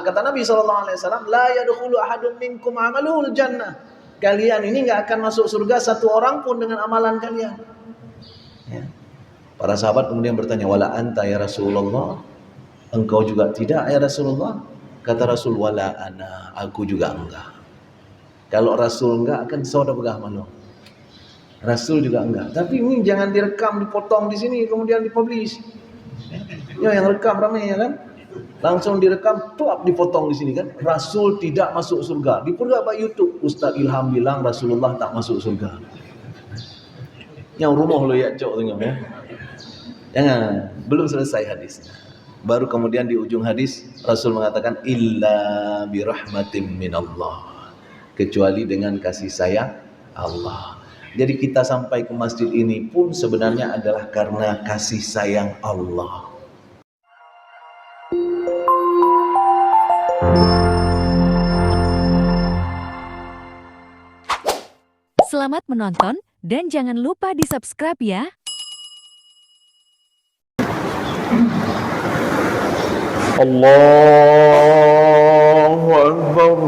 Kata Nabi SAW, la yadkhulu ahadun minkum amaluhul jannah. Kalian ini nggak akan masuk surga satu orang pun dengan amalan kalian. Ya. Para sahabat kemudian bertanya, wala anta ya Rasulullah, engkau juga tidak ya Rasulullah? Kata Rasul, wala ana, aku juga enggak. Kalau Rasul enggak, kan saudara begah mana? Rasul juga enggak. Tapi ini jangan direkam, dipotong di sini, kemudian dipublish. Ya, yang rekam ramai ya kan? Langsung direkam, tuap dipotong di sini kan. Rasul tidak masuk surga. Diperlihat Pak YouTube, Ustaz Ilham bilang Rasulullah tak masuk surga. Yang rumah lo ya cok tengok ya. Jangan, belum selesai hadisnya. Baru kemudian di ujung hadis Rasul mengatakan illa bi rahmatim minallah. Kecuali dengan kasih sayang Allah. Jadi kita sampai ke masjid ini pun sebenarnya adalah karena kasih sayang Allah. Selamat menonton dan jangan lupa di-subscribe ya. Allahu Akbar.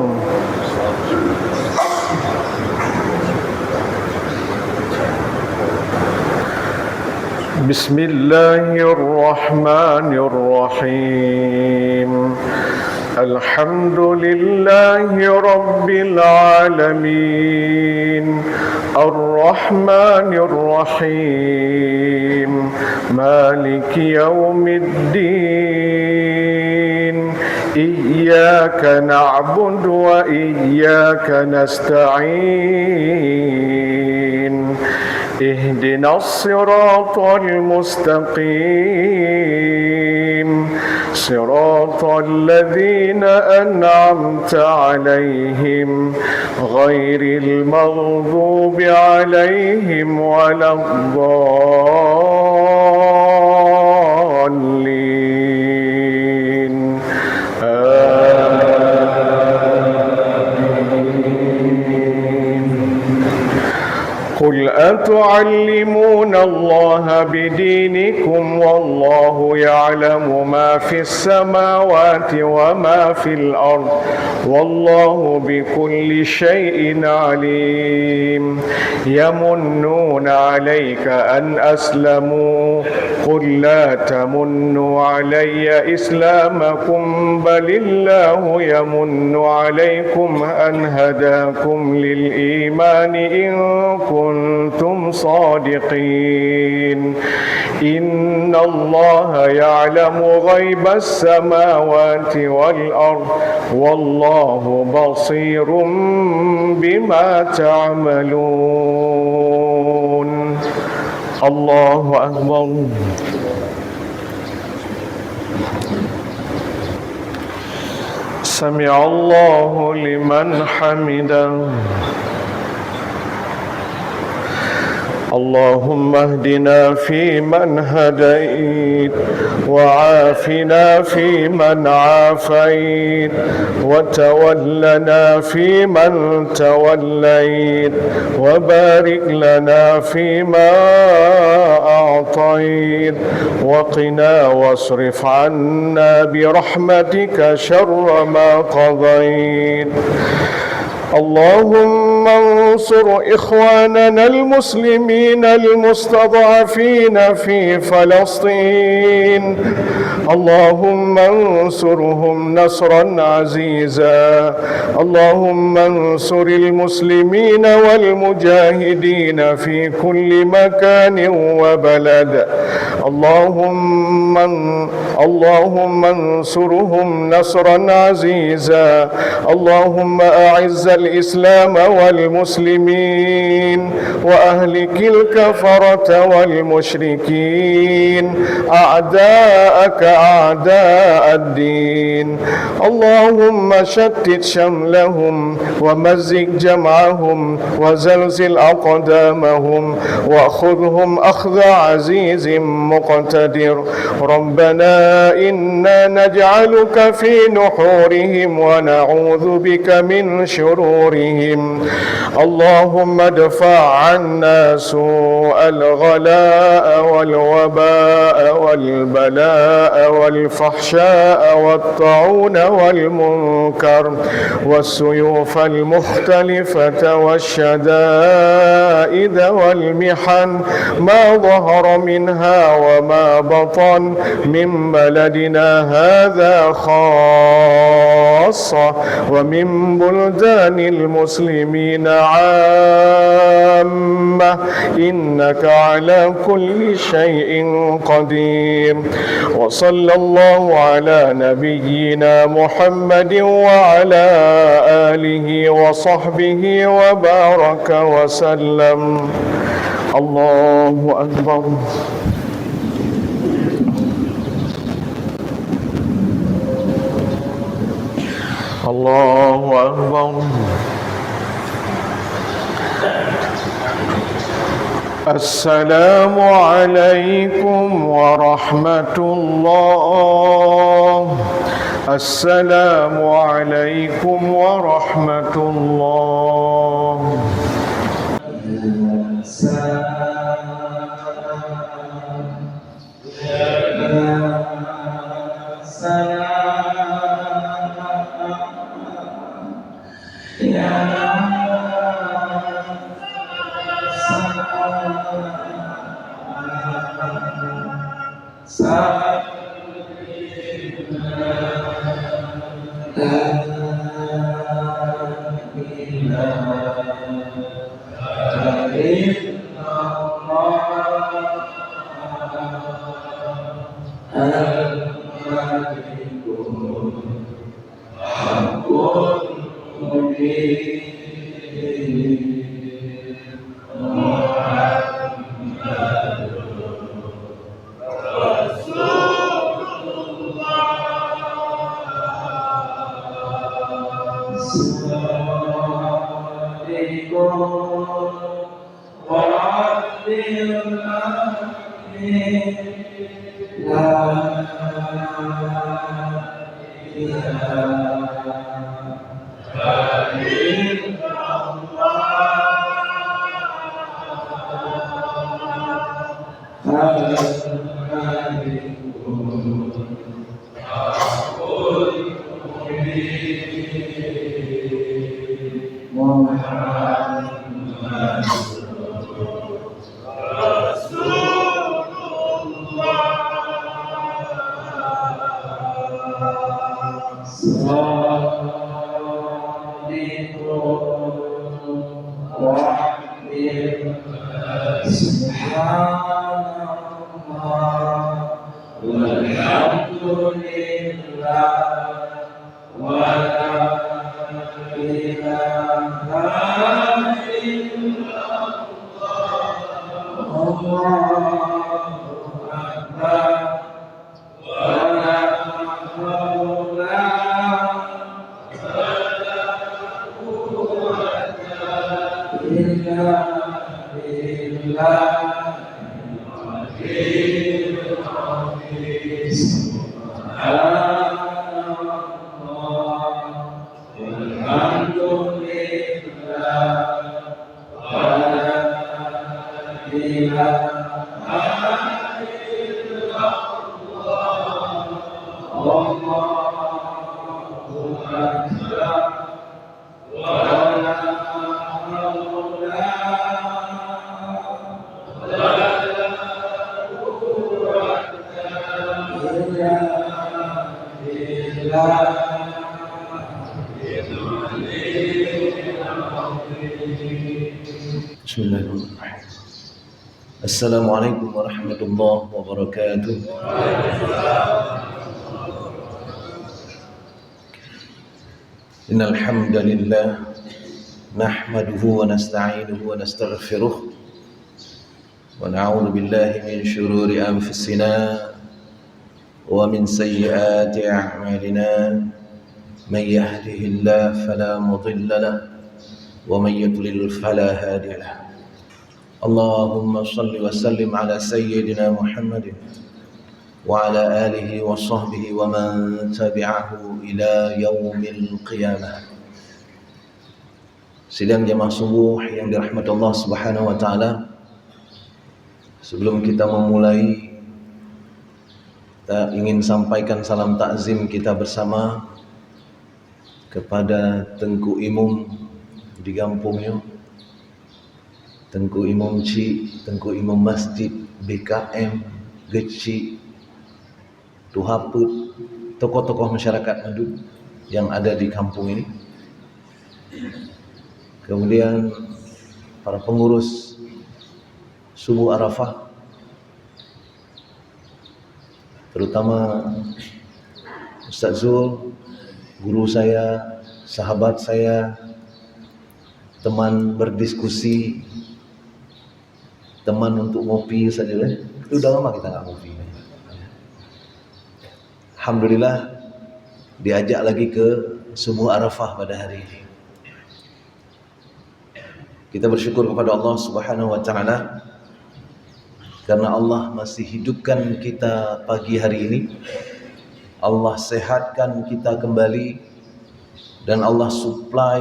Bismillahirrahmanirrahim. Alhamdulillahi Rabbil Alamin. Ar-Rahmanir Rahim. Maliki Yawmiddin. Iyyaka na'budu wa iyyaka nasta'in. Ihdinas siratal mustaqim. Siratal ladzina an'amta 'alaihim ghairil maghdubi 'alaihim waladdallin. قل أتعلمون الله بدينكم والله يعلم ما في السماوات وما في الأرض والله بكل شيء عليم يمنون عليك أن أسلموا قل لا تمنوا علي إسلامكم بل الله يمن عليكم أن هداكم للإيمان إن كنتم صادقين إن الله يعلم غيب السماوات والأرض والله بصير بما تعملون. الله أكبر. سمع الله لمن حمده. اللهم اهدنا فيمن هديت وعافنا فيمن عافيت وتولنا فيمن توليت وبارك لنا فيما أعطيت وقنا واصرف عنا برحمتك شر ما قضيت. اللهم انصر إخواننا المسلمين المستضعفين في فلسطين. اللهم انصرهم نصرا عزيزا. اللهم انصر المسلمين والمجاهدين في كل مكان وبلد. اللهم انصرهم نصرا عزيزا. اللهم أعز الإسلام والمسلمين وأهلك الكفرة والمشركين أعداءك أعداء الدين. اللهم شتت شملهم ومزق جمعهم وزلزل أقدامهم وخذهم أخذ عزيز مقتدر. ربنا إنا نجعلك في نحورهم ونعوذ بك من شرورهم. اللهم ادفع عنا سوء الغلاء والوباء والبلاء والفحشاء والطاعون والمنكر والسيوف المختلفة والشدائد والمحن ما ظهر منها وما بطن من بلدنا هذا خاصة ومن بلدان المسلمين عامة إنك على كل شيء قدير. وصلى الله على نبينا محمد وعلى آله وصحبه وبارك وسلم. الله أكبر. الله أكبر. السلام عليكم ورحمة الله. السلام عليكم ورحمة الله. Bismillahirrahmanirrahim. Assalamualaikum warahmatullahi wabarakatuh. Innal hamdalillah nahmaduhu wa nasta'inuhu wa nastaghfiruh wa na'udzu billahi min shururi anfusina wa min sayyiati a'malina. Man yahdihillahu fala mudilla lahu wa man yudlil fala hadiya lahu. Allahumma salli wa sallim ala sayyidina Muhammadin wa ala alihi wa sahbihi wa man tabi'ahu ila yaumil qiyamah. Sidang jamaah subuh yang dirahmati Allah Subhanahu wa taala. Sebelum kita memulai, kita ingin sampaikan salam takzim kita bersama kepada Tengku Imum di kampungnya, Tengku Imum Cik, Tengku Imum Masjid BKM Geci, Tuhaput, tokoh-tokoh masyarakat Madud yang ada di kampung ini. Kemudian para pengurus Subuh Arafah, terutama Ustaz Zul, guru saya, sahabat saya, teman berdiskusi, teman untuk ngopi saja. Itu udah lama kita nggak ngopi. Alhamdulillah diajak lagi ke Subuh Arafah pada hari ini. Kita bersyukur kepada Allah Subhanahu wa taala karena Allah masih hidupkan kita pagi hari ini. Allah sehatkan kita kembali dan Allah supply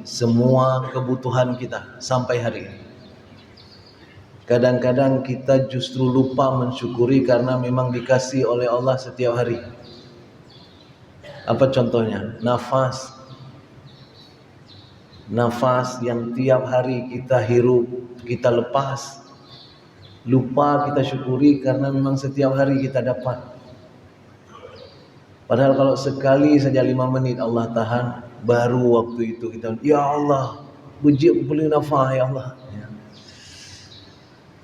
semua kebutuhan kita sampai hari ini. Kadang-kadang kita justru lupa mensyukuri karena memang dikasih oleh Allah setiap hari. Apa contohnya? Nafas yang tiap hari kita hirup, kita lepas. Lupa kita syukuri karena memang setiap hari kita dapat. Padahal kalau sekali saja 5 menit Allah tahan, baru waktu itu kita, ya Allah, bujik boleh nafas ya Allah.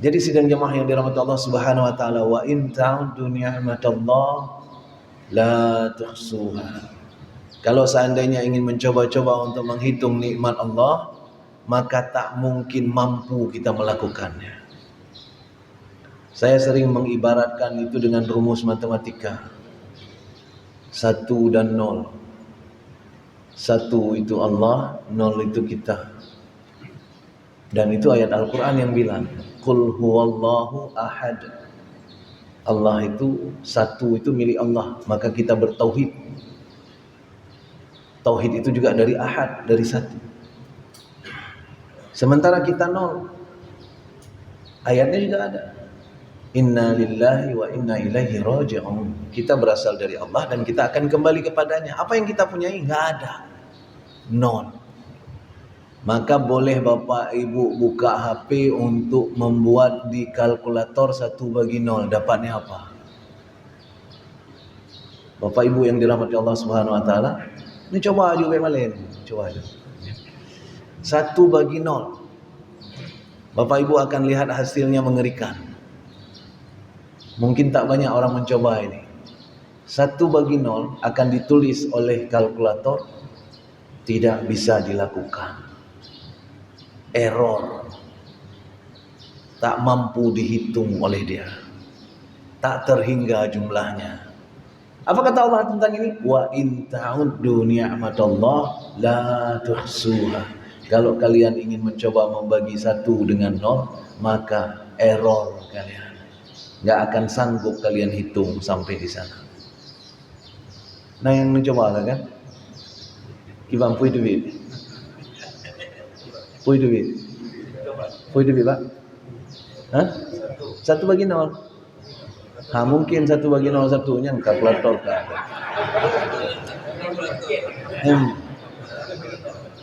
Jadi sidang jemaah yang dirahmati Allah Subhanahu wa taala, wa in ta'uddu ni'matallah la tuhsuha. Kalau seandainya ingin mencoba-coba untuk menghitung nikmat Allah, maka tak mungkin mampu kita melakukannya. Saya sering mengibaratkan itu dengan rumus matematika. 1 dan 0. 1 itu Allah, 0 itu kita. Dan itu ayat Al-Quran yang bilang, Qul huwallahu ahad. Allah itu 1 itu milik Allah, maka kita bertauhid. Tauhid itu juga dari ahad, dari 1. Sementara kita 0. Ayatnya juga ada. Inna lillahi wa inna ilaihi raji'un. Kita berasal dari Allah dan kita akan kembali kepadanya. Apa yang kita punyai? Enggak ada. 0. Maka boleh Bapak Ibu buka HP untuk membuat di kalkulator 1/0. Dapatnya apa? Bapak Ibu yang dirahmati Allah Subhanahu wa taala, ini coba aja bagaimana? Coba aja. 1/0. Bapak Ibu akan lihat hasilnya mengerikan. Mungkin tak banyak orang mencoba ini. 1/0 akan ditulis oleh kalkulator, tidak bisa dilakukan. Error. Tak mampu dihitung oleh dia. Tak terhingga jumlahnya. Apa kata Allah tentang ini? Wa in ta'uddu ni'matallah la tuhsuha. Kalau kalian ingin mencoba membagi 1 dengan 0, maka error kalian. Enggak akan sanggup kalian hitung sampai di sana. Nah, yang mencoba kan? Kibang pui duit. Pui duit. Pui duit, Pak. Hah? 1/0. Mungkin 1/01 nya kalkulator kan.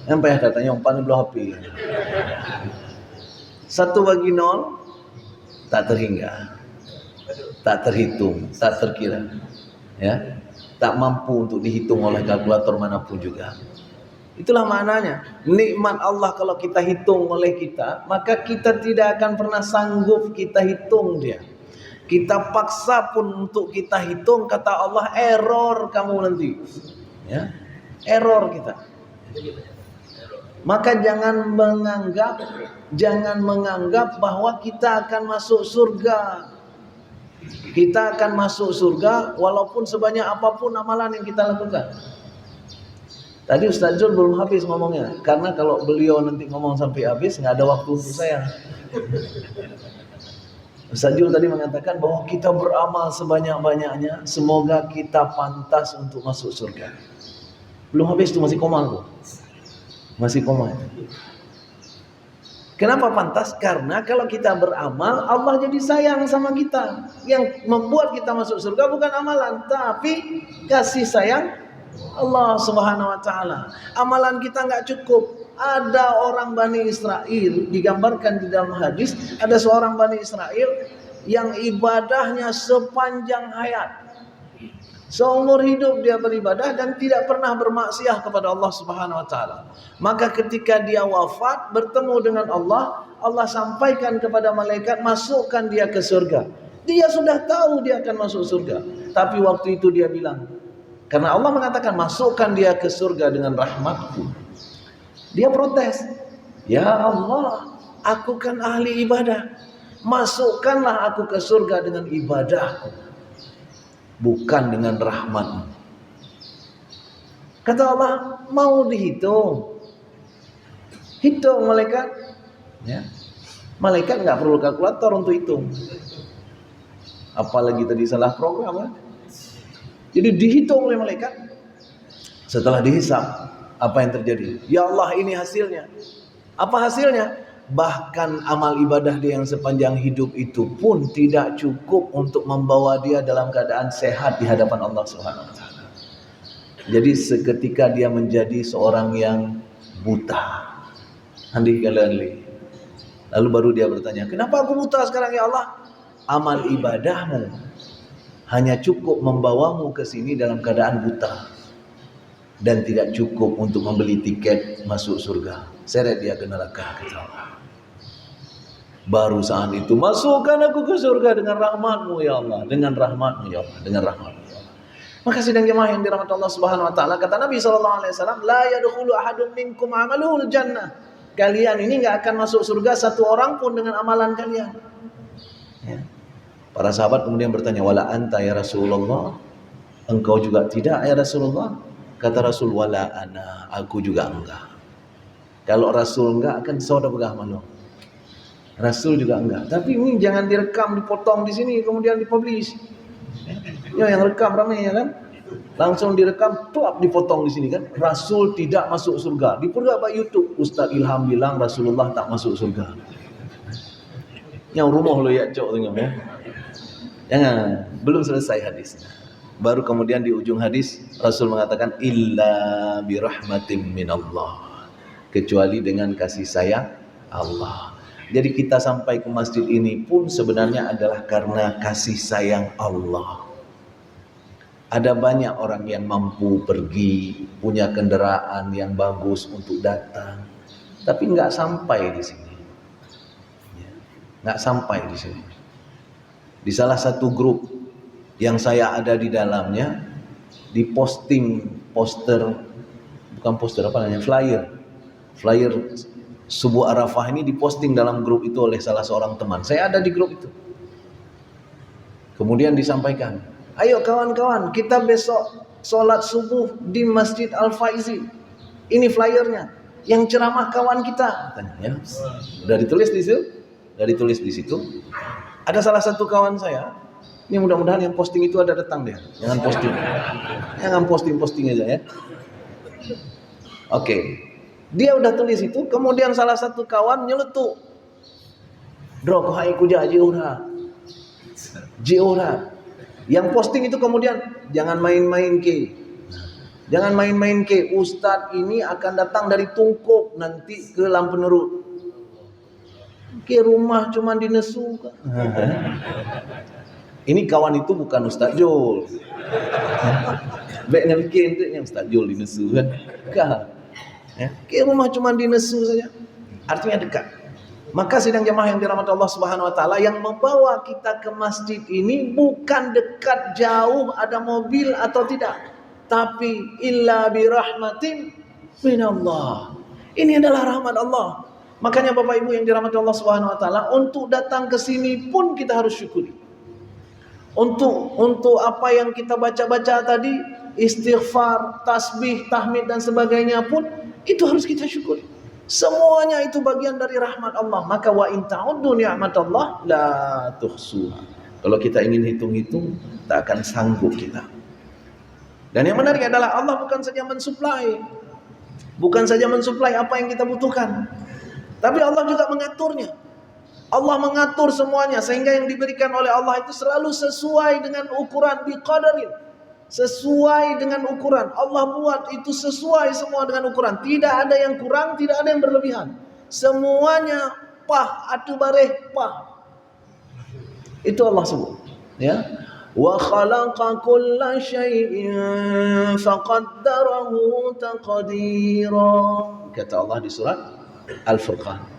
Yang payah datanya yang paling belum HP. 1/0 tak terhingga, tak terhitung, tak terkira, ya, tak mampu untuk dihitung oleh kalkulator manapun juga. Itulah maknanya. Nikmat Allah kalau kita hitung oleh kita, maka kita tidak akan pernah sanggup kita hitung dia. Kita paksa pun untuk kita hitung, kata Allah, error kamu nanti. Ya, error kita. Maka jangan menganggap bahwa kita akan masuk surga. Kita akan masuk surga walaupun sebanyak apapun amalan yang kita lakukan. Tadi Ustaz Zul belum habis ngomongnya, karena kalau beliau nanti ngomong sampai habis nggak ada waktu untuk saya. Ustaz Zul tadi mengatakan bahwa kita beramal sebanyak-banyaknya, semoga kita pantas untuk masuk surga. Belum habis tuh, masih komal tuh. Masih koma. Kenapa pantas? Karena kalau kita beramal, Allah jadi sayang sama kita. Yang membuat kita masuk surga bukan amalan, tapi kasih sayang Allah Subhanahu wa taala. Amalan kita nggak cukup. Ada orang Bani Israel, digambarkan di dalam hadis, ada seorang Bani Israel yang ibadahnya sepanjang hayat. Seumur hidup dia beribadah dan tidak pernah bermaksiat kepada Allah Subhanahu wa taala. Maka ketika dia wafat bertemu dengan Allah, Allah sampaikan kepada malaikat, masukkan dia ke surga. Dia sudah tahu dia akan masuk surga, tapi waktu itu dia bilang, karena Allah mengatakan masukkan dia ke surga dengan rahmatku. Dia protes, ya Allah, aku kan ahli ibadah, masukkanlah aku ke surga dengan ibadahku, bukan dengan rahmatmu. Kata Allah, mau dihitung, hitung malaikat. Ya. Malaikat nggak perlu kalkulator untuk hitung, apalagi tadi salah program kan? Jadi dihitung oleh malaikat. Setelah dihisab, apa yang terjadi? Ya Allah, ini hasilnya. Apa hasilnya? Bahkan amal ibadah dia yang sepanjang hidup itu pun tidak cukup untuk membawa dia dalam keadaan sehat di hadapan Allah Subhanahu wa taala. Jadi seketika dia menjadi seorang yang buta. Lalu baru dia bertanya, kenapa aku buta sekarang ya Allah? Amal ibadahmu hanya cukup membawamu ke sini dalam keadaan buta dan tidak cukup untuk membeli tiket masuk surga. Seret dia ke neraka, kata Allah. Baru saat itu, masukkan aku ke surga dengan rahmatmu ya Allah, dengan rahmatmu ya Allah, dengan rahmatmu ya Allah. Maka sidang jemaah yang dirahmati Allah Subhanahu wa taala, kata Nabi SAW, la yadkhulu ahadun minkum amaluhul jannah. Kalian ini enggak akan masuk surga satu orang pun dengan amalan kalian. Ya. Para sahabat kemudian bertanya, wala anta ya Rasulullah? Engkau juga tidak ya Rasulullah? Kata Rasul, wala ana, aku juga enggak. Kalau Rasul enggak, akan saudara bagaimana? Rasul juga enggak. Tapi ini jangan direkam, dipotong di sini, kemudian dipublish. Ya, yang rekam ramai ya kan? Langsung direkam, tuap dipotong di sini kan? Rasul tidak masuk surga. Diputar pak YouTube, Ustaz Ilham bilang Rasulullah tak masuk surga. Yang rumah lo ya cok tengok ya. Jangan, belum selesai hadisnya. Baru kemudian di ujung hadis Rasul mengatakan illa birahmatim minallah, kecuali dengan kasih sayang Allah. Jadi kita sampai ke masjid ini pun sebenarnya adalah karena kasih sayang Allah. Ada banyak orang yang mampu pergi, punya kendaraan yang bagus untuk datang, tapi nggak sampai di sini. Nggak sampai di sini. Di salah satu grup yang saya ada di dalamnya, diposting flyer Subuh Arafah ini diposting dalam grup itu oleh salah seorang teman. Saya ada di grup itu. Kemudian disampaikan, ayo kawan-kawan, kita besok sholat subuh di Masjid Al-Faizi. Ini flyernya, yang ceramah kawan kita. Ya. Udah ditulis di situ. Ada salah satu kawan saya. Ini mudah-mudahan yang posting itu ada datang dia. Jangan posting aja ya. Oke. Dia udah tulis itu, kemudian salah satu kawan nyeletuk. Bro, kau haiku jiura. Yang posting itu kemudian jangan main-main ke. Ustadz ini akan datang dari Tungkuk nanti ke Lampenerut. Ke rumah cuma dinesu kan. Ini kawan itu bukan Ustadz Jul. Baiknya bikin itu yang Ustadz Jul dinesu kan. Ya, ke rumah cuma dinesu saja. Artinya dekat. Maka sidang jemaah yang dirahmati Allah Subhanahu wa taala, yang membawa kita ke masjid ini bukan dekat jauh ada mobil atau tidak, tapi illa birahmatin minallah. Ini adalah rahmat Allah. Makanya Bapak Ibu yang dirahmati Allah Subhanahu wa taala, untuk datang ke sini pun kita harus syukuri. Untuk apa yang kita baca-baca tadi, istighfar, tasbih, tahmid dan sebagainya pun itu harus kita syukuri. Semuanya itu bagian dari rahmat Allah. Maka wa in ta'uddu ni'matallah la tuhsuha. Kalau kita ingin hitung-hitung, tak akan sanggup kita. Dan yang menarik adalah Allah bukan saja mensuplai, Bukan saja mensuplai apa yang kita butuhkan, tapi Allah juga mengaturnya. Allah mengatur semuanya sehingga yang diberikan oleh Allah itu selalu sesuai dengan ukuran, biqadarin. Sesuai dengan ukuran. Allah buat itu sesuai semua dengan ukuran. Tidak ada yang kurang, tidak ada yang berlebihan. Semuanya pah, atu bareh pah. Itu Allah sebut, ya. Wa khalaqa kulla syai'in faqaddarahu taqdira. Kata Allah di surat Al-Furqan.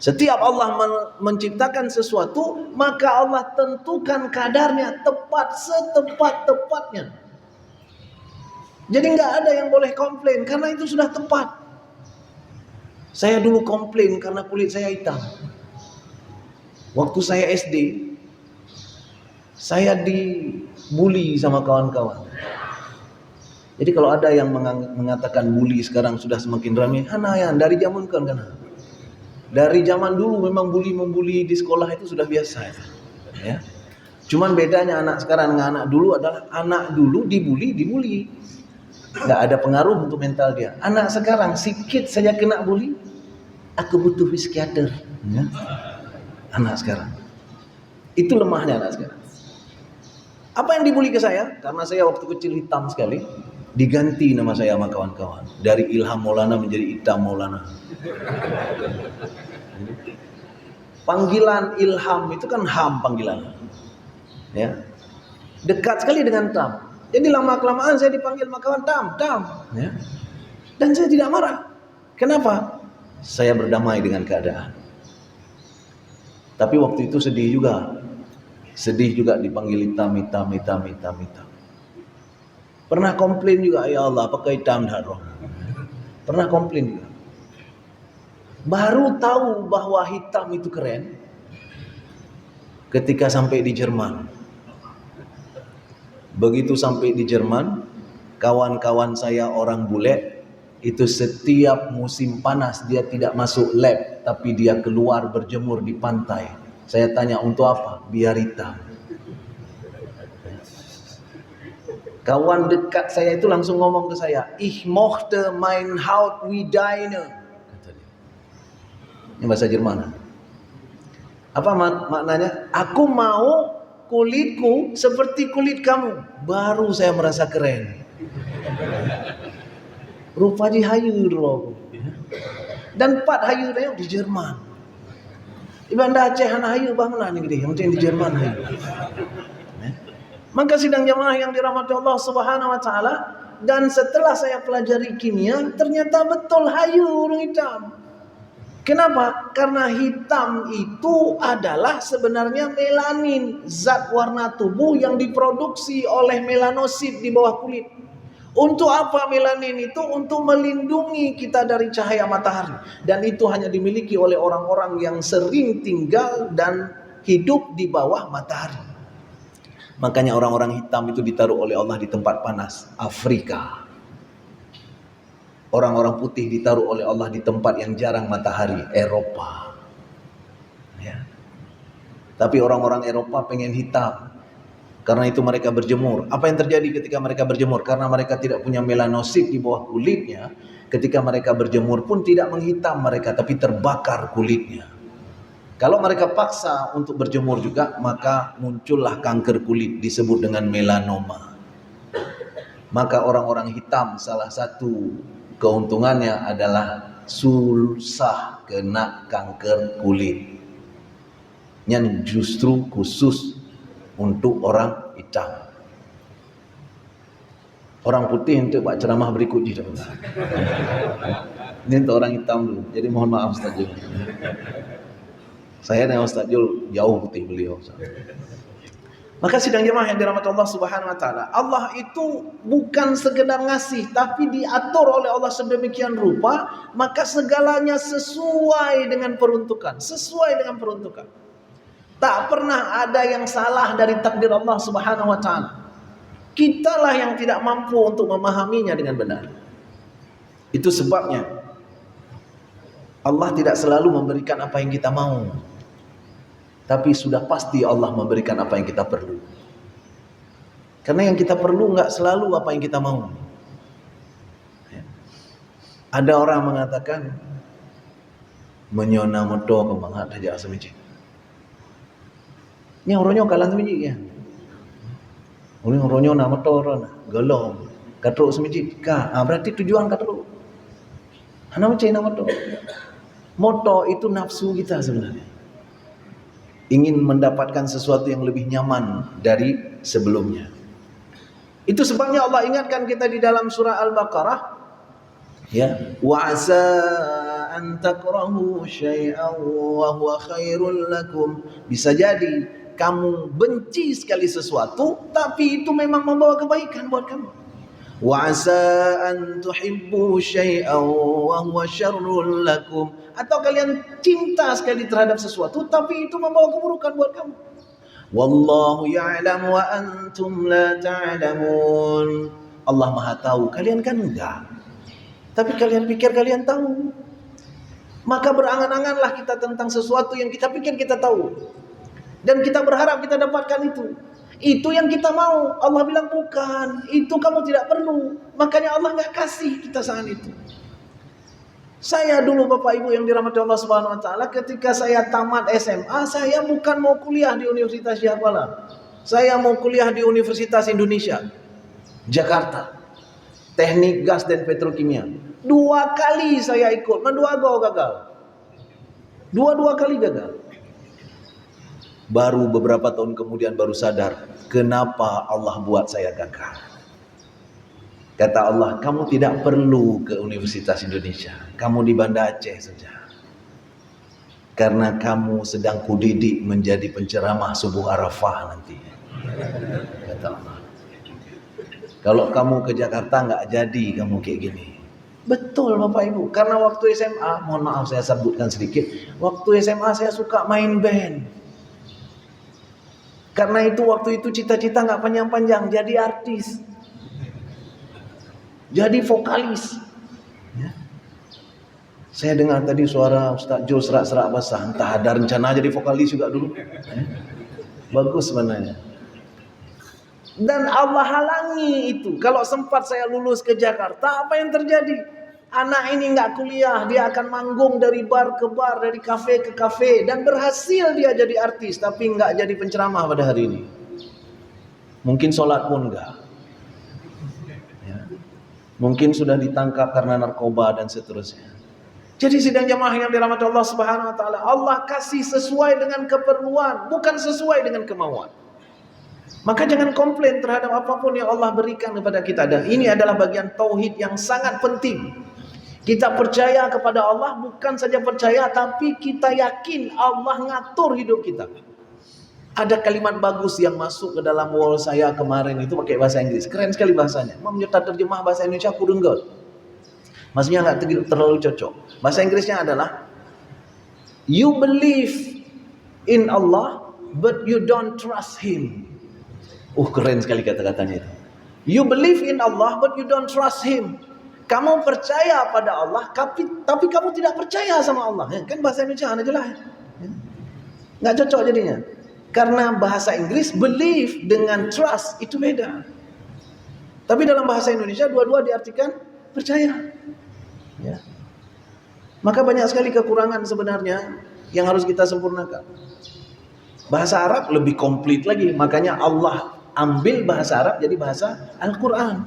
Setiap Allah menciptakan sesuatu, maka Allah tentukan kadarnya tepat setepat-tepatnya. Jadi nggak ada yang boleh komplain karena itu sudah tepat. Saya dulu komplain karena kulit saya hitam. Waktu saya SD, saya dibully sama kawan-kawan. Jadi kalau ada yang mengatakan bully sekarang sudah semakin ramai, hanayan dari zaman kan. Dari zaman dulu memang membuli di sekolah itu sudah biasa ya. Cuman bedanya anak sekarang dengan anak dulu adalah anak dulu dibully. Nggak ada pengaruh untuk mental dia. Anak sekarang sikit saja kena bully, aku butuh psikiater. Ya. Anak sekarang. Itu lemahnya anak sekarang. Apa yang dibully ke saya? Karena saya waktu kecil hitam sekali, diganti nama saya sama kawan-kawan. Dari Ilham Maulana menjadi Itam Maulana. Panggilan Ilham itu kan Ham panggilan, ya, dekat sekali dengan Tam. Jadi lama kelamaan saya dipanggil makawan Tam, ya. Dan saya tidak marah. Kenapa? Saya berdamai dengan keadaan. Tapi waktu itu sedih juga dipanggil hitam. Pernah komplain juga, ya Allah, pakai hitam dah roh. Pernah komplain juga. Baru tahu bahwa hitam itu keren ketika sampai di Jerman. Begitu sampai di Jerman, kawan-kawan saya orang bule itu setiap musim panas dia tidak masuk lab, tapi dia keluar berjemur di pantai. Saya tanya untuk apa? Biar hitam. Kawan dekat saya itu langsung ngomong ke saya, "Ich mochte mein Haut wie deine." Ini bahasa Jerman. Apa maknanya? Aku mau kulitku seperti kulit kamu. Baru saya merasa keren. Rupanya hayu aku. Dan 4 hayu di Jerman. Ibanda Aceh hana hayu bah mana nih gede, yang di Jerman hayu. Maka sidang jamaah yang dirahmati Allah Subhanahu wa taala, dan setelah saya pelajari kimia, ternyata betul hayu orang hitam. Kenapa? Karena hitam itu adalah sebenarnya melanin, zat warna tubuh yang diproduksi oleh melanosit di bawah kulit. Untuk apa melanin itu? Untuk melindungi kita dari cahaya matahari. Dan itu hanya dimiliki oleh orang-orang yang sering tinggal dan hidup di bawah matahari. Makanya orang-orang hitam itu ditaruh oleh Allah di tempat panas, Afrika. Orang-orang putih ditaruh oleh Allah di tempat yang jarang matahari, Eropa. Ya. Tapi orang-orang Eropa pengen hitam. Karena itu mereka berjemur. Apa yang terjadi ketika mereka berjemur? Karena mereka tidak punya melanosit di bawah kulitnya. Ketika mereka berjemur pun tidak menghitam mereka, tapi terbakar kulitnya. Kalau mereka paksa untuk berjemur juga, maka muncullah kanker kulit disebut dengan melanoma. Maka orang-orang hitam salah satu keuntungannya adalah susah kena kanker kulit. Yang justru khusus untuk orang hitam. Orang putih untuk pak ceramah berikut ini. Ini untuk orang hitam dulu. Jadi mohon maaf Ustaz Jul. Saya dengan Ustaz Jul jauh putih beliau. Maka sidang jemaah yang dirahmati Allah Subhanahu wa taala, Allah itu bukan sekedar ngasih, tapi diatur oleh Allah sedemikian rupa, maka segalanya sesuai dengan peruntukan, Tak pernah ada yang salah dari takdir Allah Subhanahu wa taala. Kitalah yang tidak mampu untuk memahaminya dengan benar. Itu sebabnya Allah tidak selalu memberikan apa yang kita mau. Tapi sudah pasti Allah memberikan apa yang kita perlu. Karena yang kita perlu nggak selalu apa yang kita mau. Ada orang mengatakan menyona moto kemangat aja semiji. Nya oronyo kalan semiji ya. Oronyo na moto orona golong katruk semiji ka. Berarti tujuan katruk. Ana macam moto. Moto itu nafsu kita sebenarnya. Ingin mendapatkan sesuatu yang lebih nyaman dari sebelumnya. Itu sebabnya Allah ingatkan kita di dalam surah Al-Baqarah, ya, wa asa an takrahu syai'an wa huwa khairul lakum. Bisa jadi kamu benci sekali sesuatu, tapi itu memang membawa kebaikan buat kamu. Wa asa an tuhibbu syai'an wa huwa syarrul lakum. Atau kalian cinta sekali terhadap sesuatu, tapi itu membawa keburukan buat kamu. Wallahu ya'lamu wa antum la ta'lamun. Allah Maha tahu, kalian kan enggak. Tapi kalian pikir kalian tahu. Maka berangan-anganlah kita tentang sesuatu yang kita pikir kita tahu. Dan kita berharap kita dapatkan itu. Itu yang kita mau. Allah bilang bukan. Itu kamu tidak perlu. Makanya Allah enggak kasih kita saat itu. Saya dulu Bapak Ibu yang dirahmati Allah Subhanahu wa taala, ketika saya tamat SMA, saya bukan mau kuliah di Universitas Syahbala. Saya mau kuliah di Universitas Indonesia, Jakarta. Teknik gas dan petrokimia. 2 kali saya ikut, dua gagal. Dua kali gagal. Baru beberapa tahun kemudian baru sadar, kenapa Allah buat saya gagal. Kata Allah, kamu tidak perlu ke Universitas Indonesia. Kamu di Banda Aceh saja. Karena kamu sedang kudidik menjadi penceramah subuh Arafah nanti. Kata Allah. Kalau kamu ke Jakarta nggak jadi kamu kayak gini. Betul Bapak Ibu. Karena waktu SMA, mohon maaf saya sebutkan sedikit. Waktu SMA saya suka main band. Karena itu waktu itu cita-cita nggak panjang-panjang, jadi artis. Jadi vokalis. Ya. Saya dengar tadi suara Ustaz Jo serak-serak basah. Entah ada rencana jadi vokalis juga dulu. Ya. Bagus sebenarnya. Dan Allah halangi itu. Kalau sempat saya lulus ke Jakarta, apa yang terjadi? Anak ini nggak kuliah, dia akan manggung dari bar ke bar, dari kafe ke kafe, dan berhasil dia jadi artis, tapi nggak jadi penceramah pada hari ini. Mungkin sholat pun nggak. Mungkin sudah ditangkap karena narkoba dan seterusnya. Jadi sidang jamaah yang dirahmati Allah Subhanahu wa taala, Allah kasih sesuai dengan keperluan, bukan sesuai dengan kemauan. Maka jangan komplain terhadap apapun yang Allah berikan kepada kita. Dan ini adalah bagian tauhid yang sangat penting. Kita percaya kepada Allah, bukan saja percaya, tapi kita yakin Allah ngatur hidup kita. Ada kalimat bagus yang masuk ke dalam wall saya kemarin itu pakai bahasa Inggris. Keren sekali bahasanya. Meminta terjemah bahasa Indonesia aku dengar. Maksudnya nggak terlalu cocok. Bahasa Inggrisnya adalah, you believe in Allah, but you don't trust Him. Keren sekali kata-katanya itu. You believe in Allah, but you don't trust Him. Kamu percaya pada Allah, tapi kamu tidak percaya sama Allah. Kan bahasa Indonesia aneh jelas. Nggak cocok jadinya. Karena bahasa Inggris believe dengan trust itu beda. Tapi dalam bahasa Indonesia dua-dua diartikan percaya. Ya. Maka banyak sekali kekurangan sebenarnya yang harus kita sempurnakan. Bahasa Arab lebih komplit lagi. Makanya Allah ambil bahasa Arab jadi bahasa Al-Quran.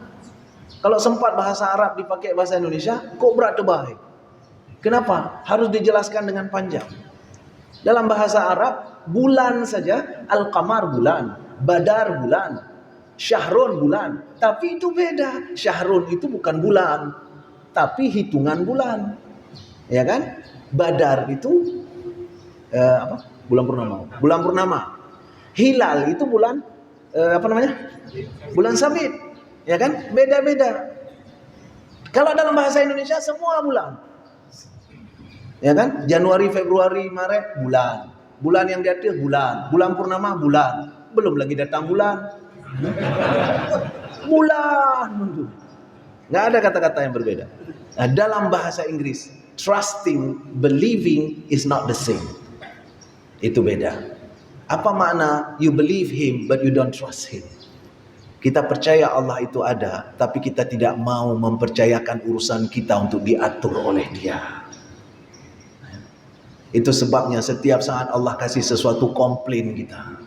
Kalau sempat bahasa Arab dipakai bahasa Indonesia, kok berat terbaik. Kenapa? Harus dijelaskan dengan panjang. Dalam bahasa Arab, bulan saja, Al-Qamar bulan, Badar bulan, Syahrun bulan. Tapi itu beda. Syahrun itu bukan bulan, tapi hitungan bulan. Ya kan? Badar itu bulan purnama. Bulan purnama. Hilal itu bulan bulan sabit. Ya kan? Beda-beda. Kalau dalam bahasa Indonesia semua bulan. Ya kan? Januari, Februari, Maret bulan. Bulan yang diatur bulan. Bulan purnama bulan. Belum lagi datang bulan. Bulan. Nggak ada kata-kata yang berbeda. Nah, dalam bahasa Inggris, trusting, believing is not the same. Itu beda. Apa makna you believe him but you don't trust him? Kita percaya Allah itu ada, tapi kita tidak mau mempercayakan urusan kita untuk diatur oleh Dia. Itu sebabnya setiap saat Allah kasih sesuatu komplain kita.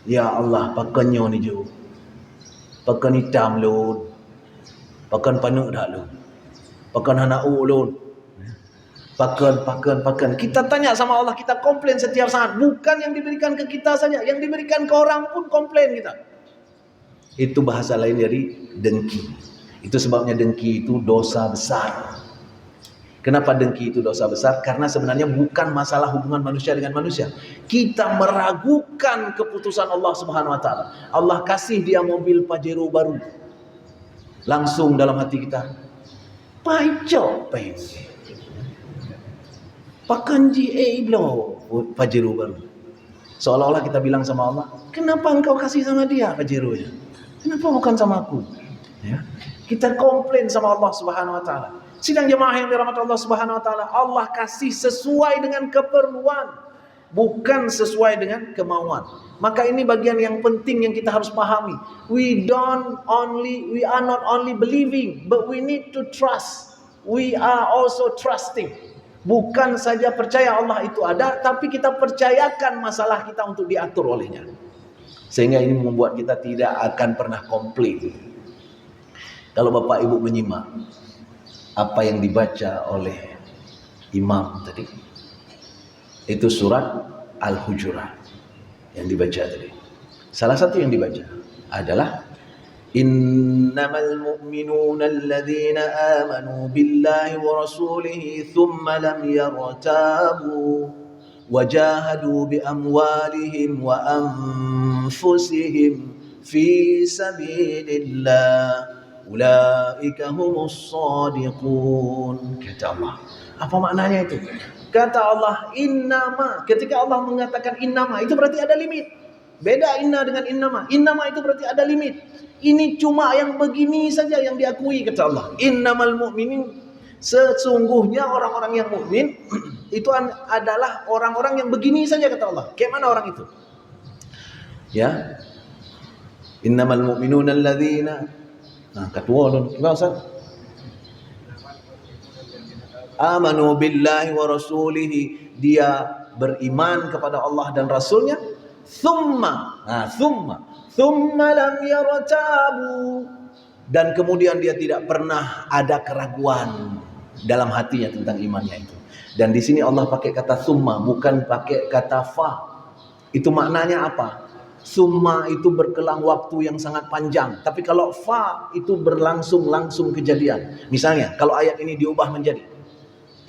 Ya Allah, pakannya ni je. Pakan hitam lun. Pakan panuk dah lun. Pakan anak lun. Pakan. Kita tanya sama Allah, kita komplain setiap saat. Bukan yang diberikan ke kita saja, yang diberikan ke orang pun komplain kita. Itu bahasa lain dari dengki. Itu sebabnya dengki itu dosa besar. Kenapa dengki itu dosa besar? Karena sebenarnya bukan masalah hubungan manusia dengan manusia. Kita meragukan keputusan Allah Subhanahu wa taala. Allah kasih dia mobil Pajero baru. Langsung dalam hati kita, Pajero pengen. Pakan GA blow Pajero baru. Seolah-olah kita bilang sama Allah, kenapa engkau kasih sama dia Pajero-nya? Kenapa bukan sama aku? Ya. Kita komplain sama Allah Subhanahu wa taala. Sidang jemaah yang dirahmati Allah Subhanahu wa taala, Allah kasih sesuai dengan keperluan, bukan sesuai dengan kemauan. Maka ini bagian yang penting yang kita harus pahami. We are not only believing, but we need to trust. We are also trusting. Bukan saja percaya Allah itu ada, tapi kita percayakan masalah kita untuk diatur olehnya. Sehingga ini membuat kita tidak akan pernah komplain. Kalau Bapak Ibu menyimak apa yang dibaca oleh imam tadi, itu surat Al-Hujurat yang dibaca tadi. Salah satu yang dibaca adalah Innamal mu'minuna alladhina amanu billahi wa rasulihi thumma lam yartabu wajahadu bi amwalihim wa anfusihim fi sabilillah ulaika humus shadiqun. Kata Allah. Apa maknanya itu? Kata Allah, innama. Ketika Allah mengatakan innama, itu berarti ada limit. Beda inna dengan innama. Innama itu berarti ada limit. Ini cuma yang begini saja yang diakui, kata Allah. Innamal mu'minin, sesungguhnya orang-orang yang mukmin itu adalah orang-orang yang begini saja, kata Allah. Kayak mana orang itu? Ya. Innamal mu'minuna alladzina. Nah, ketua dulu. Enggak usah. Amanu billahi wa rasulihi, dia beriman kepada Allah dan Rasulnya. Thumma lam yartabu, dan kemudian dia tidak pernah ada keraguan dalam hatinya tentang imannya itu. Dan di sini Allah pakai kata summa, bukan pakai kata fa. Itu maknanya apa? Summa itu berkelang waktu yang sangat panjang, tapi kalau fa itu berlangsung langsung kejadian. Misalnya kalau ayat ini diubah menjadi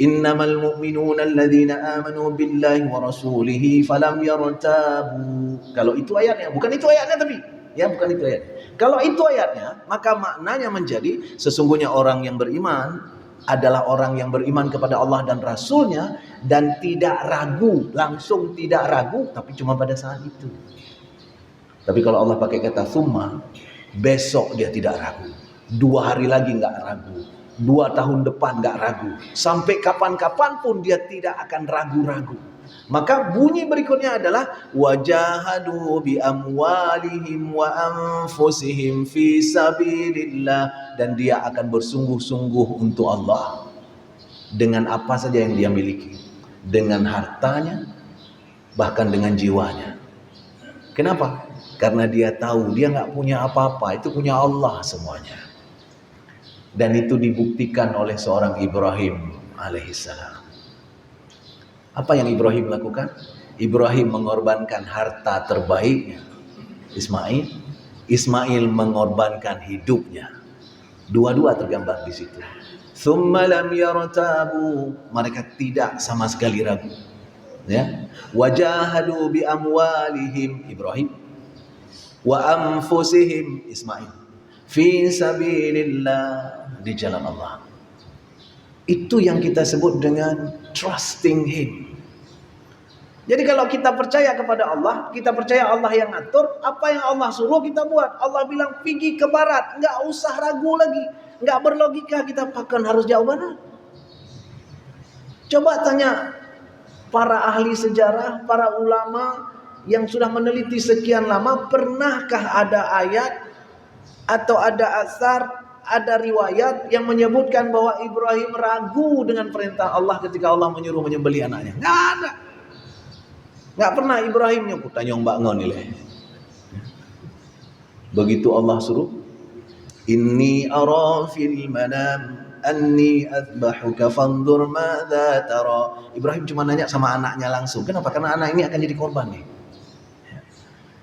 Innamal mu'minuna alladzina amanu billahi wa rasulihi falam yartabu. Kalau itu ayatnya, bukan itu ayatnya tapi. Ya, bukan itu ayat. Kalau itu ayatnya, maka maknanya menjadi sesungguhnya orang yang beriman adalah orang yang beriman kepada Allah dan Rasulnya dan tidak ragu, langsung tidak ragu, tapi cuma pada saat itu. Tapi kalau Allah pakai kata summa, besok dia tidak ragu. 2 hari lagi enggak ragu. 2 tahun depan enggak ragu. Sampai kapan-kapan pun dia tidak akan ragu-ragu. Maka bunyi berikutnya adalah wajahadu bi amwalihim wa anfusihim fi sabilillah, dan dia akan bersungguh-sungguh untuk Allah dengan apa saja yang dia miliki, dengan hartanya, bahkan dengan jiwanya. Kenapa? Karena dia tahu dia enggak punya apa-apa, itu punya Allah semuanya. Dan itu dibuktikan oleh seorang Ibrahim alaihissalam. Apa yang Ibrahim lakukan? Ibrahim mengorbankan harta terbaiknya, Ismail. Ismail mengorbankan hidupnya. Dua-dua tergambar di situ. Tsumma lam yartabu, mereka tidak sama sekali ragu. Ya. Wajahadu bi amwalihim, Ibrahim. Wa anfusihim, Ismail. Fi sabilillah, di jalan Allah. Itu yang kita sebut dengan trusting Him. Jadi kalau kita percaya kepada Allah, kita percaya Allah yang ngatur, apa yang Allah suruh kita buat. Allah bilang pergi ke barat, enggak usah ragu lagi, enggak berlogika kita akan harus jauh mana. Coba tanya para ahli sejarah, para ulama yang sudah meneliti sekian lama, pernahkah ada ayat atau ada asar, ada riwayat yang menyebutkan bahwa Ibrahim ragu dengan perintah Allah ketika Allah menyuruh menyembelih anaknya? Nggak ada. Nggak pernah Ibrahim nyebut tanyong mbak ngon nilai. Begitu Allah suruh, inni ara fil manam anni azbahuka fanzur madza tara. Ibrahim cuma nanya sama anaknya langsung. Kenapa? Karena anak ini akan jadi korban nih.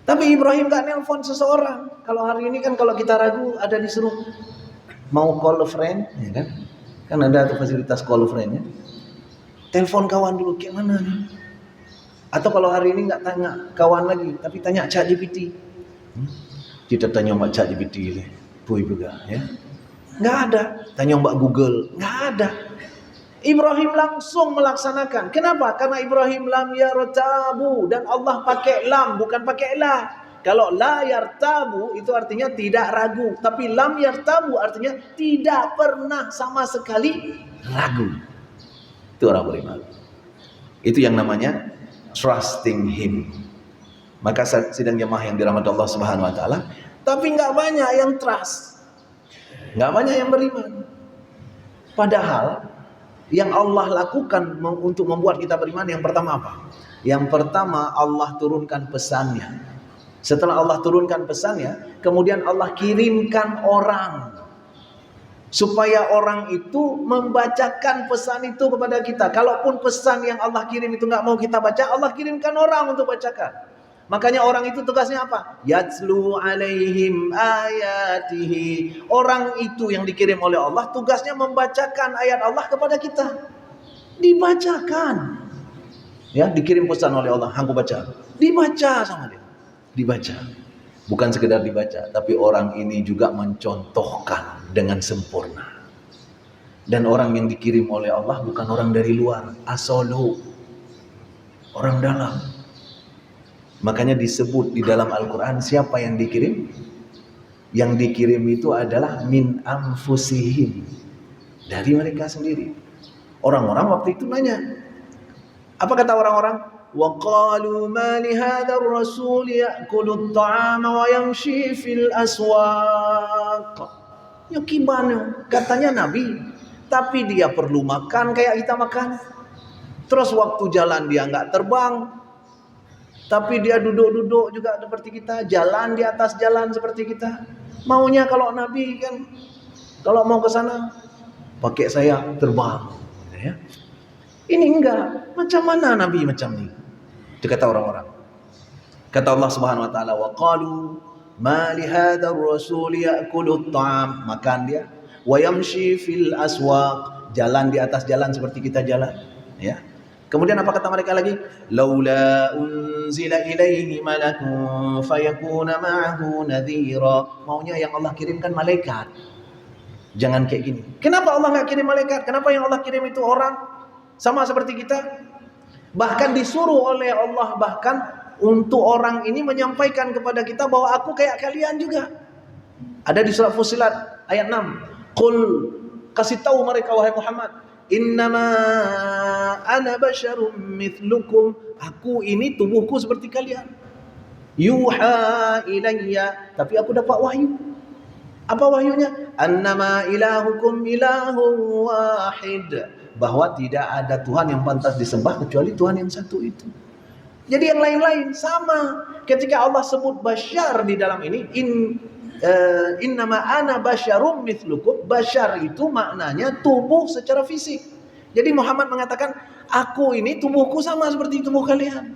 Tapi Ibrahim gak nelpon seseorang. Kalau hari ini kan kalau kita ragu ada disuruh mau call a friend, ya kan? Kan ada tuh fasilitas call a friend ya. Telepon kawan dulu, kayak mana nih? Atau kalau hari ini nggak tanya kawan lagi, tapi tanya ChatGPT. Kita tanya Mbak ChatGPT ini, Puy juga, ya. Nggak ada. Tanya Mbak Google, nggak ada. Ibrahim langsung melaksanakan. Kenapa? Karena Ibrahim lam yartabu, dan Allah pakai lam, bukan pakai la. Kalau la yartabu itu artinya tidak ragu, tapi lam yartabu artinya tidak pernah sama sekali ragu. Itu orang beriman. Itu yang namanya trusting him. Maka sidang jemaah yang dirahmati Allah Subhanahu wa taala, tapi nggak banyak yang trust. Nggak banyak yang beriman. Padahal yang Allah lakukan untuk membuat kita beriman yang pertama apa? Yang pertama Allah turunkan pesannya. Setelah Allah turunkan pesannya, kemudian Allah kirimkan orang supaya orang itu membacakan pesan itu kepada kita. Kalaupun pesan yang Allah kirim itu nggak mau kita baca, Allah kirimkan orang untuk bacakan. Makanya orang itu tugasnya apa? Yatslu alaihim ayatihi. Orang itu yang dikirim oleh Allah tugasnya membacakan ayat Allah kepada kita. Dibacakan. Ya, dikirim pesan oleh Allah, hangku baca. Dibaca sama dia. Dibaca. Bukan sekedar dibaca, tapi orang ini juga mencontohkan dengan sempurna. Dan orang yang dikirim oleh Allah bukan orang dari luar, asolu. Orang dalam. Makanya disebut di dalam Al-Quran siapa yang dikirim? Yang dikirim itu adalah min anfusihim, dari mereka sendiri. Orang-orang waktu itu nanya. Apa kata orang-orang? Wa qalu ma li hadzal rasul ya'kulu at-ta'ama wa yamshi fil aswaq. Ya gimana? Katanya nabi, tapi dia perlu makan kayak kita makan. Terus waktu jalan dia enggak terbang. Tapi dia duduk-duduk juga seperti kita, jalan di atas jalan seperti kita. Maunya kalau Nabi kan, kalau mau ke sana pakai saya terbang, ya. Ini enggak. Macam mana Nabi macam ini? Itu kata orang-orang. Kata Allah Subhanahu wa taala, wa qalu ma li hadzal rasul ya'kulu at-ta'am, makan dia, wa yamshi fil aswaq, jalan di atas jalan seperti kita jalan, ya. Kemudian apa kata mereka lagi? Laula unzila ilaihi malakun fayakuna ma'ahu nadhira. Maunya yang Allah kirimkan malaikat. Jangan kayak gini. Kenapa Allah enggak kirim malaikat? Kenapa yang Allah kirim itu orang sama seperti kita? Bahkan disuruh oleh Allah bahkan untuk orang ini menyampaikan kepada kita bahwa aku kayak kalian juga. Ada di surah Fussilat ayat 6. Qul, kasih tahu mereka wahai Muhammad, innama ana basyarum mithlukum, aku ini tubuhku seperti kalian. Yuha ilayya, tapi aku dapat wahyu. Apa wahyunya? Annama ilahukum ilahun wahid, bahwa tidak ada Tuhan yang pantas disembah kecuali Tuhan yang satu itu. Jadi yang lain-lain sama. Ketika Allah sebut basyar di dalam ini, innama ana basyarum mithlukum, basyar itu maknanya tubuh secara fisik. Jadi Muhammad mengatakan, aku ini tubuhku sama seperti tubuh kalian.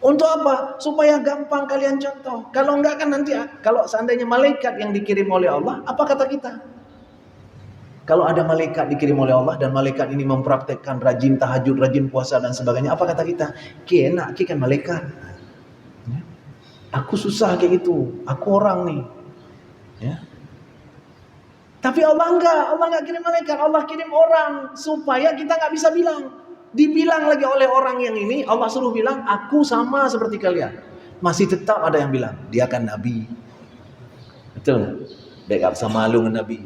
Untuk apa? Supaya gampang kalian contoh. Kalau enggak kan nanti, kalau seandainya malaikat yang dikirim oleh Allah, apa kata kita? Kalau ada malaikat dikirim oleh Allah dan malaikat ini mempraktekkan rajin tahajud, rajin puasa dan sebagainya, apa kata kita? Kena, kan malaikat. Aku susah kayak gitu, aku orang nih. Ya. Tapi Allah enggak kirim malaikat, Allah kirim orang supaya kita enggak bisa bilang. Dibilang lagi oleh orang yang ini, Allah suruh bilang, aku sama seperti kalian. Masih tetap ada yang bilang, dia kan Nabi. Betul? Dia enggak bisa malu dengan Nabi.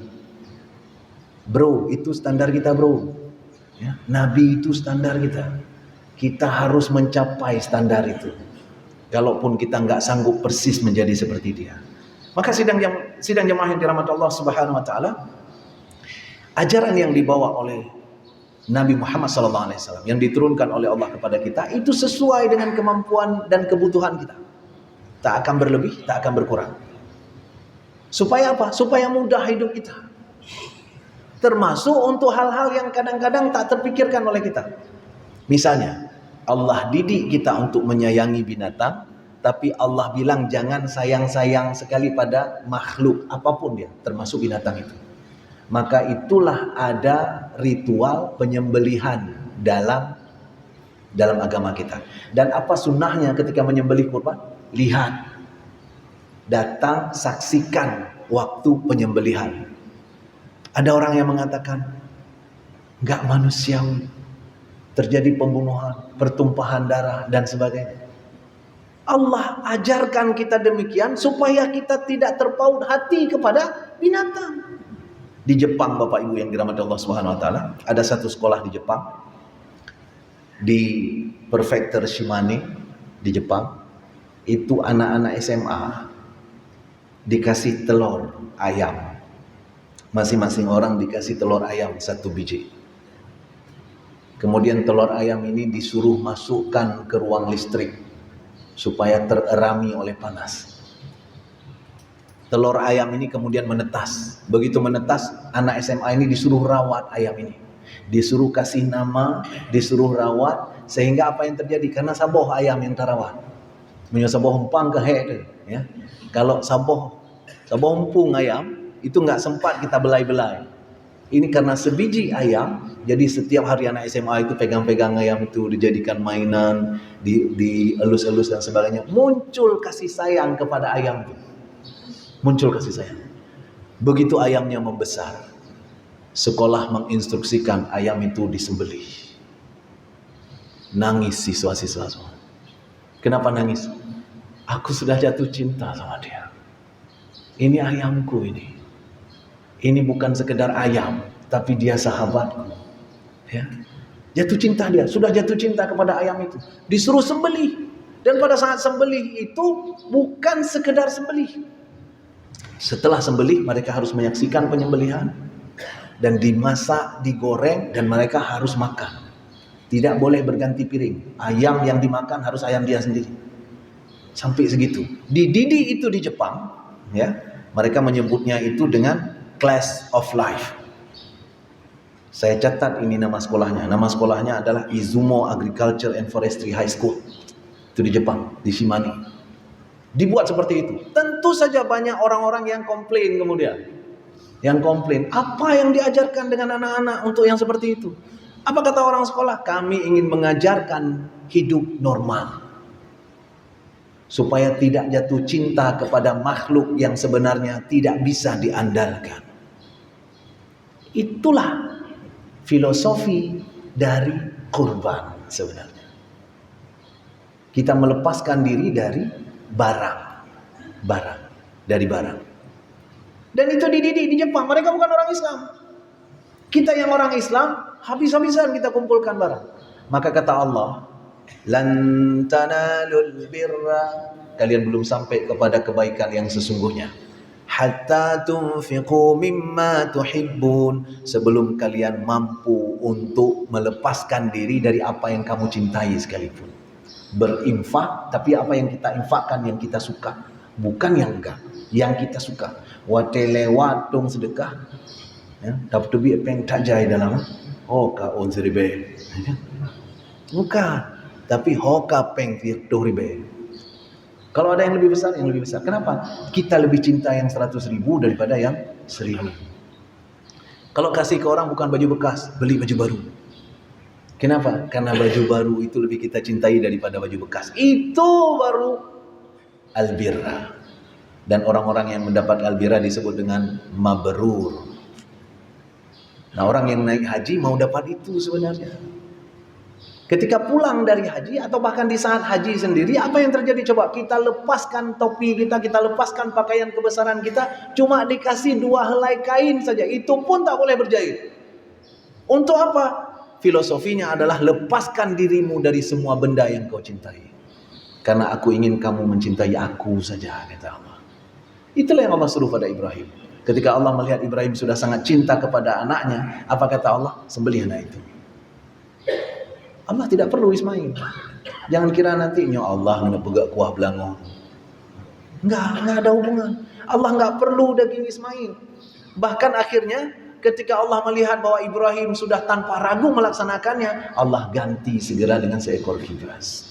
Bro, itu standar kita bro. Ya, Nabi itu standar kita. Kita harus mencapai standar itu. kalaupun kita nggak sanggup persis menjadi seperti dia. Maka sidang jemaah yang dirahmati Allah Subhanahu wa taala, ajaran yang dibawa oleh Nabi Muhammad SAW yang diturunkan oleh Allah kepada kita itu sesuai dengan kemampuan dan kebutuhan kita. Tak akan berlebih, tak akan berkurang. Supaya apa? Supaya mudah hidup kita. Termasuk untuk hal-hal yang kadang-kadang tak terpikirkan oleh kita. Misalnya, Allah didik kita untuk menyayangi binatang, tapi Allah bilang jangan sayang-sayang sekali pada makhluk apapun dia, termasuk binatang itu. Maka itulah ada ritual penyembelihan dalam agama kita. Dan apa sunnahnya ketika menyembelih kurban? Lihat, datang, saksikan waktu penyembelihan. Ada orang yang mengatakan nggak manusiawi, terjadi pembunuhan, pertumpahan darah dan sebagainya. Allah ajarkan kita demikian supaya kita tidak terpaut hati kepada binatang. Di Jepang, Bapak Ibu yang dirahmati Allah Subhanahu wa taala, ada satu sekolah di Jepang, di Prefektur Shimane di Jepang. Itu anak-anak SMA dikasih telur ayam. Masing-masing orang dikasih telur ayam 1 biji. Kemudian telur ayam ini disuruh masukkan ke ruang listrik supaya tererami oleh panas. Telur ayam ini kemudian menetas. Begitu menetas, anak SMA ini disuruh rawat ayam ini. Disuruh kasih nama, disuruh rawat. Sehingga apa yang terjadi? Karena saboh ayam yang terawat. Saboh empang ke head. Ya. Kalau saboh empung ayam, itu nggak sempat kita belai-belai. Ini karena sebiji ayam, jadi setiap hari anak SMA itu pegang-pegang ayam itu, dijadikan mainan, dielus-elus dan sebagainya. Muncul kasih sayang kepada ayam itu. Muncul kasih sayang. Begitu ayamnya membesar, sekolah menginstruksikan ayam itu disembelih. Nangis siswa-siswa semua. Kenapa nangis? Aku sudah jatuh cinta sama dia. Ini ayamku ini. Ini bukan sekedar ayam, tapi dia sahabatku. Ya. Jatuh cinta dia, sudah jatuh cinta kepada ayam itu. Disuruh sembelih. Dan pada saat sembelih itu bukan sekedar sembelih. Setelah sembelih, mereka harus menyaksikan penyembelihan dan dimasak, digoreng, dan mereka harus makan. Tidak boleh berganti piring. Ayam yang dimakan harus ayam dia sendiri. Sampai segitu. Dididik itu di Jepang, ya. Mereka menyebutnya itu dengan class of life. Saya catat ini nama sekolahnya. Nama sekolahnya adalah Izumo Agriculture and Forestry High School. Itu di Jepang, di Shimane. Dibuat seperti itu. Tentu saja banyak orang-orang yang komplain kemudian. Yang komplain, apa yang diajarkan dengan anak-anak untuk yang seperti itu? Apa kata orang sekolah? Kami ingin mengajarkan hidup normal. Supaya tidak jatuh cinta kepada makhluk yang sebenarnya tidak bisa diandalkan. Itulah filosofi dari kurban sebenarnya. Kita melepaskan diri dari barang. Dan itu dididik di Jepang. Mereka bukan orang Islam. Kita yang orang Islam, habis-habisan kita kumpulkan barang. Maka kata Allah, lan tanalul birra, kalian belum sampai kepada kebaikan yang sesungguhnya, hatta tunfiqu mimma tuhibbun, sebelum kalian mampu untuk melepaskan diri dari apa yang kamu cintai sekalipun. Berinfak, tapi apa yang kita infakkan yang kita suka, bukan yang enggak, yang kita suka. Watelewat dong sedekah, ya, dapat duit peng tajai dalam, hoka on seribe, bukan, tapi hoka peng 20 ribu. Kalau ada yang lebih besar, yang lebih besar. Kenapa? Kita lebih cinta yang 100.000 daripada yang 1.000. Kalau kasih ke orang bukan baju bekas, beli baju baru. Kenapa? Karena baju baru itu lebih kita cintai daripada baju bekas. Itu baru albirra. Dan orang-orang yang mendapat albirra disebut dengan mabrur. Nah, orang yang naik haji mau dapat itu sebenarnya. Ketika pulang dari haji atau bahkan di saat haji sendiri, apa yang terjadi? Coba kita lepaskan topi kita lepaskan pakaian kebesaran kita, cuma dikasih 2 helai kain saja. Itu pun tak boleh berjahit. Untuk apa? Filosofinya adalah lepaskan dirimu dari semua benda yang kau cintai. Karena aku ingin kamu mencintai aku saja, kata Allah. Itulah yang Allah suruh pada Ibrahim. Ketika Allah melihat Ibrahim sudah sangat cinta kepada anaknya, apa kata Allah? Sembelih anak itu. Allah tidak perlu Ismail. Jangan kira nanti Allah nak pegak kuah belangon. Enggak ada hubungan. Allah enggak perlu daging Ismail. Bahkan akhirnya ketika Allah melihat bahwa Ibrahim sudah tanpa ragu melaksanakannya, Allah ganti segera dengan seekor kibas.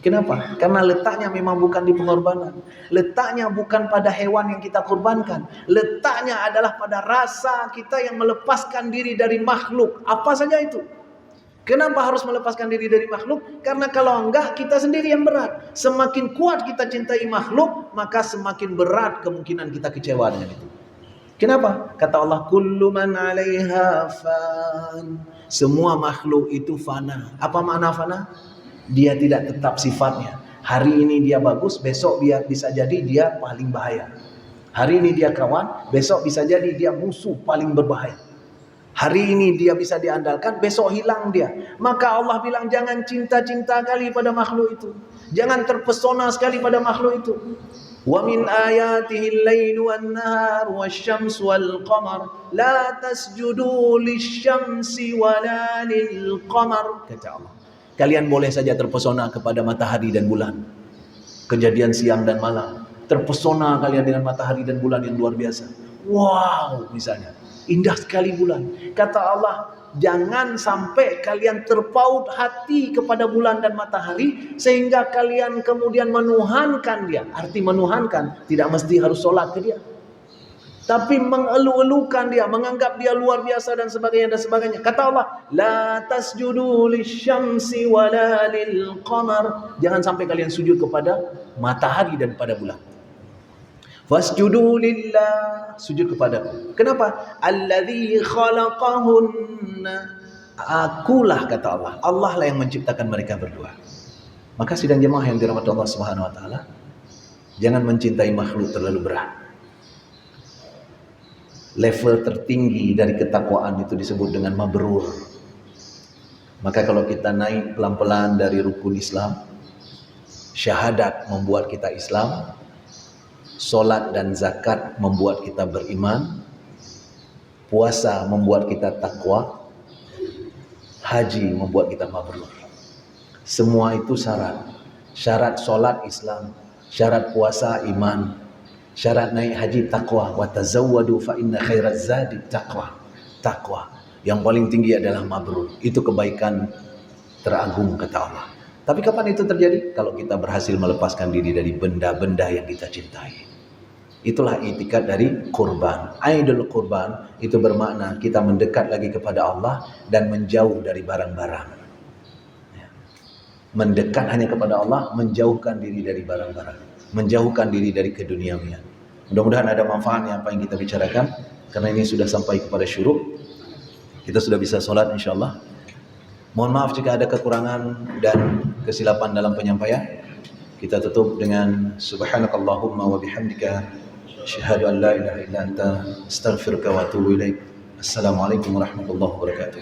Kenapa? Karena letaknya memang bukan di pengorbanan. Letaknya bukan pada hewan yang kita korbankan. Letaknya adalah pada rasa kita yang melepaskan diri dari makhluk. Apa saja itu. Kenapa harus melepaskan diri dari makhluk? Karena kalau enggak, kita sendiri yang berat. Semakin kuat kita cintai makhluk, maka semakin berat kemungkinan kita kecewa dengan itu. Kenapa? Kata Allah, kullu man 'alaiha fan. Semua makhluk itu fana. Apa makna fana? Dia tidak tetap sifatnya. Hari ini dia bagus, besok dia bisa jadi dia paling bahaya. Hari ini dia kawan, besok bisa jadi dia musuh paling berbahaya. Hari ini dia bisa diandalkan, besok hilang dia. Maka Allah bilang jangan cinta-cinta kali pada makhluk itu. Jangan terpesona sekali pada makhluk itu. Wa min ayatihi al-lailu wan-nahar wasyamsu wal-qamar la tasjudu lisyamsi wala lil-qamar. Kata Allah, kalian boleh saja terpesona kepada matahari dan bulan. Kejadian siang dan malam. Terpesona kalian dengan matahari dan bulan yang luar biasa. Wow, misalnya. Indah sekali bulan. Kata Allah, jangan sampai kalian terpaut hati kepada bulan dan matahari sehingga kalian kemudian menuhankan dia. Arti menuhankan tidak mesti harus sholat ke dia, tapi mengeluh-elukan dia, menganggap dia luar biasa dan sebagainya. Kata Allah, la tasjudu lisyamsi wala lilqamar. Jangan sampai kalian sujud kepada matahari dan pada bulan. Wasjudu lillah, sujud kepadaku. Kenapa? Alladzi khalaqahunna. Akulah, kata Allah. Allah lah yang menciptakan mereka berdua. Maka sidang jemaah yang dirahmati Allah Subhanahu wa taala, jangan mencintai makhluk terlalu berat. Level tertinggi dari ketakwaan itu disebut dengan mabrur. Maka kalau kita naik pelan-pelan dari rukun Islam, syahadat membuat kita Islam, solat dan zakat membuat kita beriman, puasa membuat kita takwa, haji membuat kita mabrur. Semua itu syarat. Syarat solat Islam, syarat puasa iman, syarat naik haji takwa. Wa tazawwadu fa inna khairaz zadi taqwa. Takwa. Yang paling tinggi adalah mabrur. Itu kebaikan teragung, kata Allah. Tapi kapan itu terjadi? Kalau kita berhasil melepaskan diri dari benda-benda yang kita cintai. Itulah itikad dari kurban. Aidul kurban itu bermakna kita mendekat lagi kepada Allah dan menjauh dari barang-barang. Mendekat hanya kepada Allah, menjauhkan diri dari barang-barang, menjauhkan diri dari keduniawian. Mudah-mudahan ada manfaatnya apa yang kita bicarakan, karena ini sudah sampai kepada syuruk. Kita sudah bisa sholat insyaallah. Mohon maaf jika ada kekurangan dan kesilapan dalam penyampaian. Kita tutup dengan subhanakallahumma wa bihamdika asyhadu an la ilaha illa anta astaghfiruka wa atubu ilaik. Assalamualaikum warahmatullahi wabarakatuh.